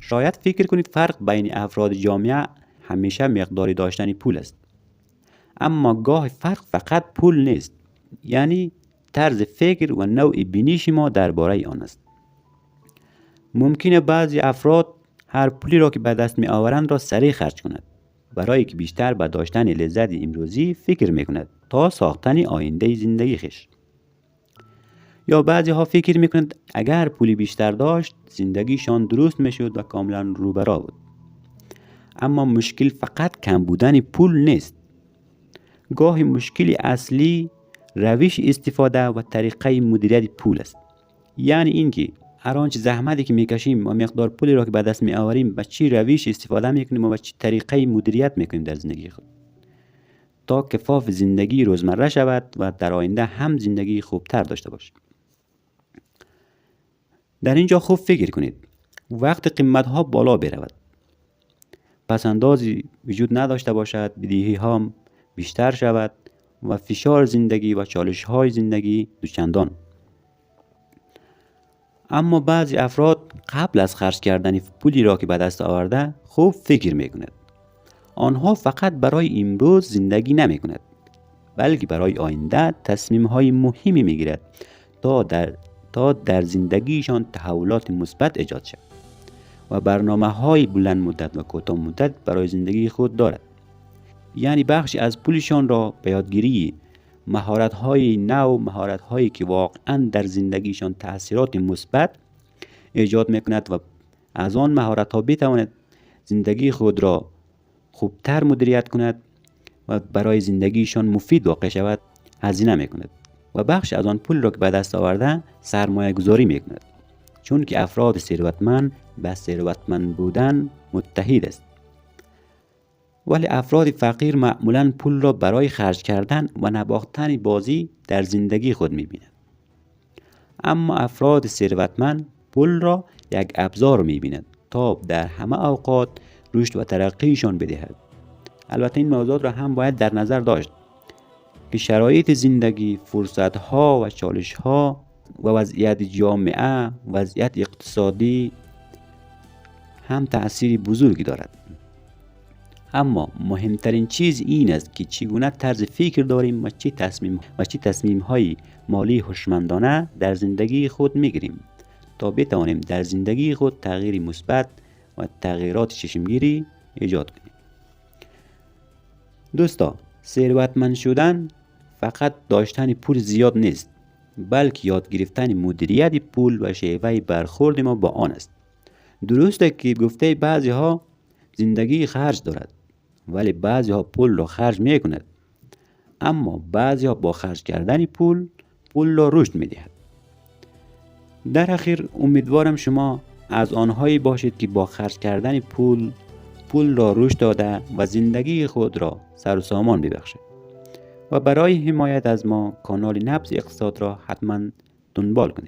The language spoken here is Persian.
شاید فکر کنید فرق بین افراد جامعه همیشه مقداری داشتن پول است. اما گاه فرق فقط پول نیست، یعنی طرز فکر و نوع بینش ما درباره آن است. ممکنه بعضی افراد هر پولی را که به دست می آورند را سریع خرج کنند، برای که بیشتر به داشتن لذت امروزی فکر می کند تا ساختن آینده زندگی خیش. یا بعضی ها فکر می کنند اگر پولی بیشتر داشت زندگیشان درست می شد و کاملا روبرا بود. اما مشکل فقط کم بودن پول نیست. گاهی مشکل اصلی روش استفاده و طریقه مدیریت پول است. یعنی اینکه هر آنچه زحمتی که میکشیم و مقدار پولی را که به دست میآوریم به چی روش استفاده میکنیم و به چی طریقه مدیریت میکنیم در زندگی خود تا کفاف زندگی روزمره شود و در آینده هم زندگی خوبتر داشته باشیم. در اینجا خوب فکر کنید. وقت قیمت ها بالا برود، پسندازی وجود نداشته باشد، بدهی ها بیشتر شود و فشار زندگی و چالش های زندگی دوچندان. اما بعضی افراد قبل از خرج کردن پولی را که به دست آورده خوب فکر میکند. آنها فقط برای امروز زندگی نمی کند، بلکه برای آینده تصمیم های مهمی میگیرد تا در زندگیشان تحولات مثبت ایجاد شود و برنامه های بلند مدت و کوتاه مدت برای زندگی خود دارد. یعنی بخشی از پولشان را به یادگیری مهارت‌های نو، مهارت‌هایی که واقعاً در زندگیشان تأثیرات مثبت ایجاد می‌کند و از آن مهارت‌ها بتواند زندگی خود را خوبتر مدیریت کند و برای زندگیشان مفید واقع شود هزینه می‌کند و بخش از آن پول را که به دست آورده سرمایه گذاری می‌کند، چون که افراد ثروتمند به ثروتمند بودن متحد است. ولی افراد فقیر معمولاً پول را برای خرج کردن و نباختن بازی در زندگی خود می‌بینند. اما افراد ثروتمند پول را یک ابزار می‌بینند تا در همه اوقات رشد و ترقیشان بدهد. البته این موضوعات را هم باید در نظر داشت که شرایط زندگی، فرصت‌ها و چالش‌ها و وضعیت جامعه، وضعیت اقتصادی هم تأثیر بزرگی دارد. اما مهمترین چیز این است که چگونه طرز فکر داریم و چه تصمیم‌های مالی هوشمندانه در زندگی خود می‌گیریم تا بتوانیم در زندگی خود تغییر مثبت و تغییرات چشمگیری ایجاد کنیم. دوستا، ثروتمند شدن فقط داشتن پول زیاد نیست، بلکه یاد گرفتن مدیریت پول و شیوه برخورد ما با آن است. درسته که گفته بعضی ها زندگی خرج دارد، ولی بعضی ها پول را خرج می کند. اما بعضی ها با خرج کردن پول را رشد می دهد. در اخیر امیدوارم شما از آنهایی باشید که با خرج کردن پول را رشد داده و زندگی خود را سر و سامان ببخشید. و برای حمایت از ما کانال نبض اقتصاد را حتما دنبال کنید.